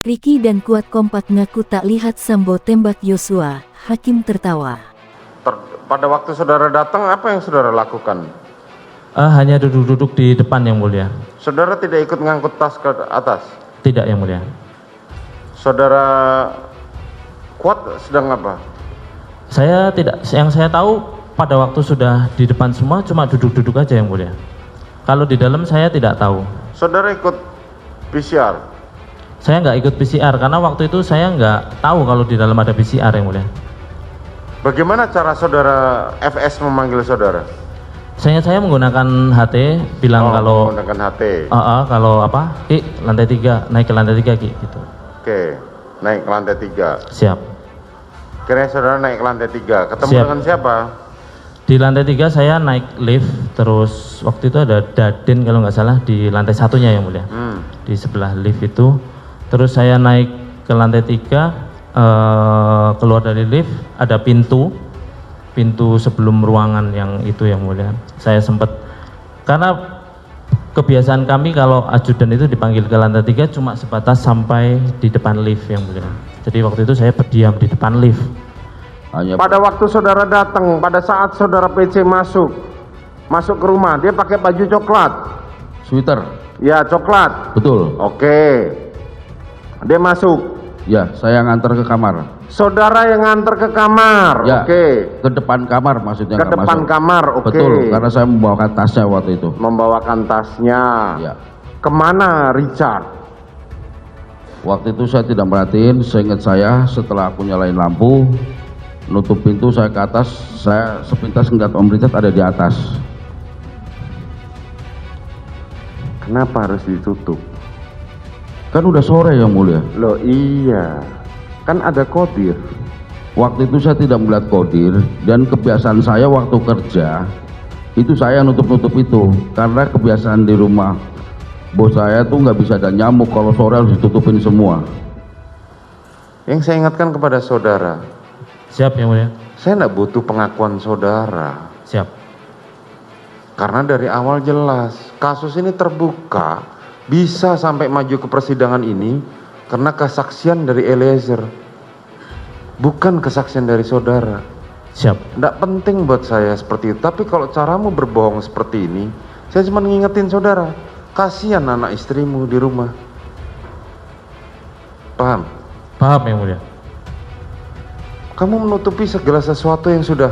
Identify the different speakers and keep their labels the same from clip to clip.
Speaker 1: Ricky dan Kuat kompak ngaku tak lihat Sambo tembak Yosua. Hakim tertawa.
Speaker 2: Pada waktu saudara datang, apa yang saudara lakukan?
Speaker 3: Hanya duduk-duduk di depan, Yang Mulia.
Speaker 2: Saudara tidak ikut ngangkut tas ke atas?
Speaker 3: Tidak, Yang Mulia.
Speaker 2: Saudara Kuat sedang apa?
Speaker 3: Saya tidak, yang saya tahu pada waktu sudah di depan semua cuma duduk-duduk aja, Yang Mulia. Kalau di dalam saya tidak tahu.
Speaker 2: Saudara ikut PCR?
Speaker 3: Saya nggak ikut PCR karena waktu itu saya nggak tahu kalau di dalam ada PCR, Yang Mulia.
Speaker 2: Bagaimana cara saudara FS memanggil saudara?
Speaker 3: Saya menggunakan HT, bilang kalau
Speaker 2: menggunakan HT.
Speaker 3: kalau apa, Ki, lantai 3, naik ke lantai 3, Ki, gitu.
Speaker 2: Oke, naik ke lantai 3.
Speaker 3: Siap.
Speaker 2: Kira saudara naik ke lantai 3, ketemu
Speaker 3: Siap.
Speaker 2: dengan siapa?
Speaker 3: Di lantai 3 saya naik lift, terus waktu itu ada Daden kalau nggak salah di lantai satunya, Yang Mulia. Di sebelah lift itu. Terus saya naik ke lantai 3, keluar dari lift, ada pintu sebelum ruangan yang itu, Yang Mulia. Saya sempat, karena kebiasaan kami kalau ajudan itu dipanggil ke lantai 3 cuma sebatas sampai di depan lift, Yang Mulia. Jadi waktu itu saya berdiam di depan lift.
Speaker 2: Pada waktu saudara datang, pada saat saudara PC masuk ke rumah, dia pakai baju coklat.
Speaker 4: Sweater.
Speaker 2: Ya, coklat.
Speaker 4: Betul.
Speaker 2: Oke. Dia masuk.
Speaker 4: Ya, saya nganter ke kamar.
Speaker 2: Saudara yang nganter ke kamar.
Speaker 4: Ya,
Speaker 2: Oke.
Speaker 4: ke depan kamar maksudnya.
Speaker 2: Ke
Speaker 4: nggak
Speaker 2: depan
Speaker 4: masuk.
Speaker 2: kamar. Oke.
Speaker 4: Betul, karena saya membawakan tasnya waktu itu.
Speaker 2: Membawakan tasnya.
Speaker 4: Ya.
Speaker 2: Kemana Richard?
Speaker 4: Waktu itu saya tidak merhatiin, seingat saya setelah aku nyalain lampu, nutup pintu, saya ke atas, saya sepintas ngeliat Om Richard ada di atas.
Speaker 2: Kenapa harus ditutup?
Speaker 4: Kan udah sore, Yang Mulia.
Speaker 2: Loh iya, kan ada kodir.
Speaker 4: Waktu itu saya tidak melihat kodir, dan kebiasaan saya waktu kerja, itu saya nutup-nutup itu. Karena kebiasaan di rumah bos saya tuh nggak bisa ada nyamuk, kalau sore harus ditutupin semua.
Speaker 2: Yang saya ingatkan kepada saudara,
Speaker 3: Siap, Yang Mulia.
Speaker 2: saya tidak butuh pengakuan saudara.
Speaker 3: Siap.
Speaker 2: Karena dari awal jelas, kasus ini terbuka, bisa sampai maju ke persidangan ini karena kesaksian dari Eliezer, bukan kesaksian dari saudara.
Speaker 3: Siap.
Speaker 2: Tidak penting buat saya seperti itu, tapi kalau caramu berbohong seperti ini, saya cuma ngingetin saudara, kasihan anak istrimu di rumah. Paham?
Speaker 3: Paham, Yang Mulia.
Speaker 2: Kamu menutupi segala sesuatu yang sudah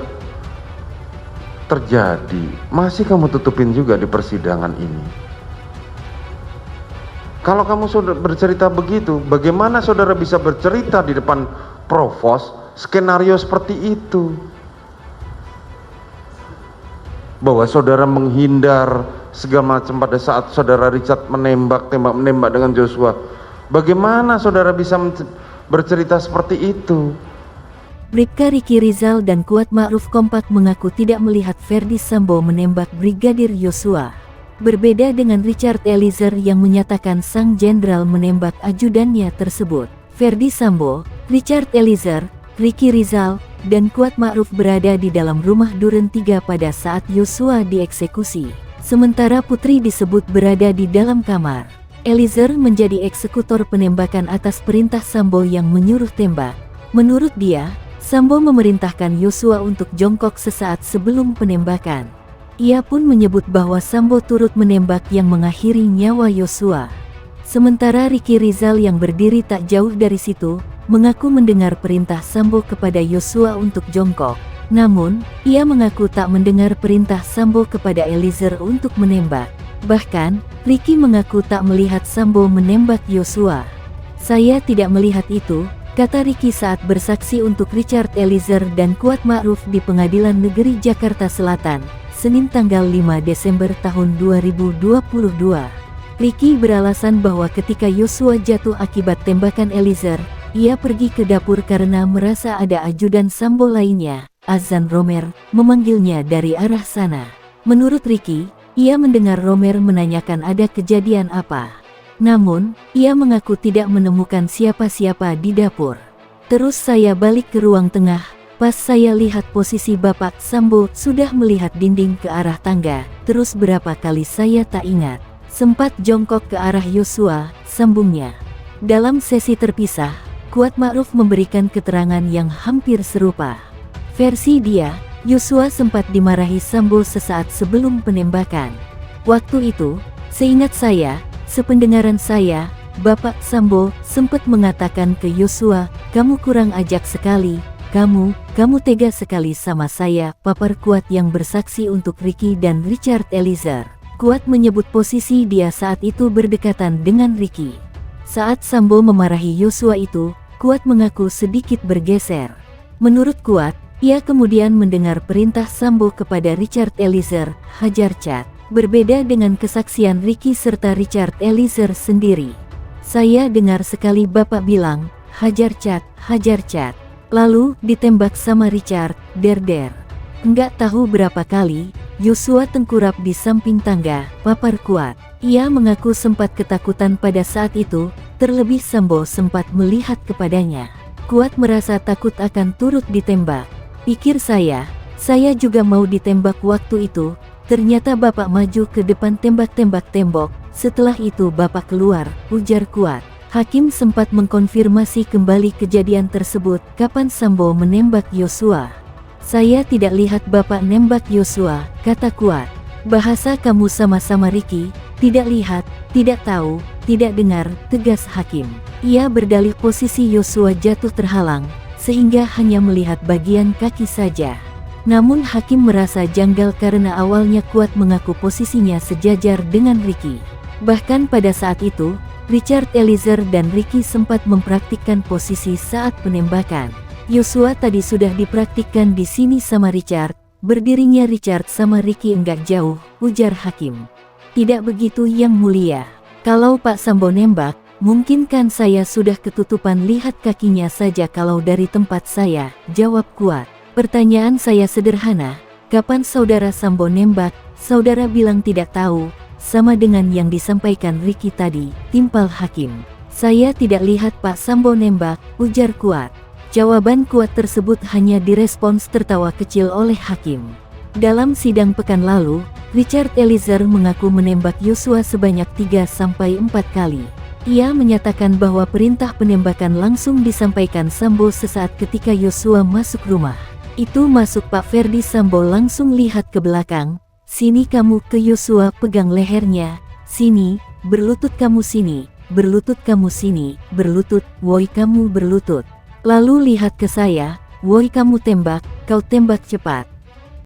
Speaker 2: terjadi, masih kamu tutupin juga di persidangan ini. Kalau kamu sudah bercerita begitu, bagaimana saudara bisa bercerita di depan provos skenario seperti itu? Bahwa saudara menghindar segala macam pada saat saudara Richard menembak dengan Joshua. Bagaimana saudara bisa bercerita seperti itu?
Speaker 1: Bribka Ricky Rizal dan Kuat Ma'ruf kompak mengaku tidak melihat Ferdi Sambo menembak Brigadir Yosua. Berbeda dengan Richard Eliezer yang menyatakan sang jenderal menembak ajudannya tersebut. Ferdi Sambo, Richard Eliezer, Ricky Rizal, dan Kuat Ma'ruf berada di dalam rumah Duren 3 pada saat Yosua dieksekusi. Sementara Putri disebut berada di dalam kamar. Eliezer menjadi eksekutor penembakan atas perintah Sambo yang menyuruh tembak. Menurut dia, Sambo memerintahkan Yosua untuk jongkok sesaat sebelum penembakan. Ia pun menyebut bahwa Sambo turut menembak yang mengakhiri nyawa Yosua. Sementara Ricky Rizal yang berdiri tak jauh dari situ, mengaku mendengar perintah Sambo kepada Yosua untuk jongkok. Namun, ia mengaku tak mendengar perintah Sambo kepada Eliezer untuk menembak. Bahkan, Ricky mengaku tak melihat Sambo menembak Yosua. "Saya tidak melihat itu," kata Ricky saat bersaksi untuk Richard Eliezer dan Kuat Ma'ruf di Pengadilan Negeri Jakarta Selatan, Senin tanggal 5 Desember tahun 2022. Ricky beralasan bahwa ketika Yosua jatuh akibat tembakan Eliezer, ia pergi ke dapur karena merasa ada ajudan Sambo lainnya, Azan Romer, memanggilnya dari arah sana. Menurut Ricky, ia mendengar Romer menanyakan ada kejadian apa. Namun, ia mengaku tidak menemukan siapa-siapa di dapur. "Terus saya balik ke ruang tengah. Pas saya lihat posisi Bapak Sambo sudah melihat dinding ke arah tangga, terus berapa kali saya tak ingat. Sempat jongkok ke arah Yosua," sambungnya. Dalam sesi terpisah, Kuat Ma'ruf memberikan keterangan yang hampir serupa. Versi dia, Yosua sempat dimarahi Sambo sesaat sebelum penembakan. Waktu itu, seingat saya, sependengaran saya, Bapak Sambo sempat mengatakan ke Yosua, "Kamu kurang ajak sekali, kamu tega sekali sama saya," papar Kuat yang bersaksi untuk Ricky dan Richard Eliezer. Kuat menyebut posisi dia saat itu berdekatan dengan Ricky. Saat Sambo memarahi Yosua itu, Kuat mengaku sedikit bergeser. Menurut Kuat, ia kemudian mendengar perintah Sambo kepada Richard Eliezer, "Hajar Chad." Berbeda dengan kesaksian Ricky serta Richard Eliezer sendiri. "Saya dengar sekali Bapak bilang, 'Hajar Chad, hajar Chad.' Lalu ditembak sama Richard, der. Enggak tahu berapa kali, Yosua tengkurap di samping tangga," papar Kuat. Ia mengaku sempat ketakutan pada saat itu, terlebih Sambo sempat melihat kepadanya. Kuat merasa takut akan turut ditembak. "Pikir saya juga mau ditembak waktu itu. Ternyata Bapak maju ke depan tembak-tembak tembok. Setelah itu Bapak keluar," ujar Kuat. Hakim sempat mengkonfirmasi kembali kejadian tersebut. "Kapan Sambo menembak Yosua?" "Saya tidak lihat Bapak nembak Yosua," kata Kuat. "Bahasa kamu sama-sama Ricky, tidak lihat, tidak tahu, tidak dengar," tegas Hakim. Ia berdalih posisi Yosua jatuh terhalang, sehingga hanya melihat bagian kaki saja. Namun Hakim merasa janggal karena awalnya Kuat mengaku posisinya sejajar dengan Ricky. Bahkan pada saat itu, Richard Eliezer dan Ricky sempat mempraktikkan posisi saat penembakan. "Yosua tadi sudah dipraktikkan di sini sama Richard, berdirinya Richard sama Ricky enggak jauh," ujar Hakim. "Tidak begitu Yang Mulia. Kalau Pak Sambo nembak, mungkin kan saya sudah ketutupan lihat kakinya saja kalau dari tempat saya," jawab Kuat. "Pertanyaan saya sederhana, kapan Saudara Sambo nembak?" "Saudara bilang tidak tahu, sama dengan yang disampaikan Ricky tadi," timpal Hakim. "Saya tidak lihat Pak Sambo nembak," ujar Kuat. Jawaban Kuat tersebut hanya direspons tertawa kecil oleh Hakim. Dalam sidang pekan lalu, Richard Eliezer mengaku menembak Yosua sebanyak 3-4 kali. Ia menyatakan bahwa perintah penembakan langsung disampaikan Sambo sesaat ketika Yosua masuk rumah. "Itu masuk Pak Ferdi Sambo langsung lihat ke belakang, 'Sini kamu,' ke Yosua, pegang lehernya, 'Sini, berlutut kamu sini, berlutut kamu sini, berlutut, woi kamu berlutut. Lalu lihat ke saya, woi kamu tembak, kau tembak cepat.'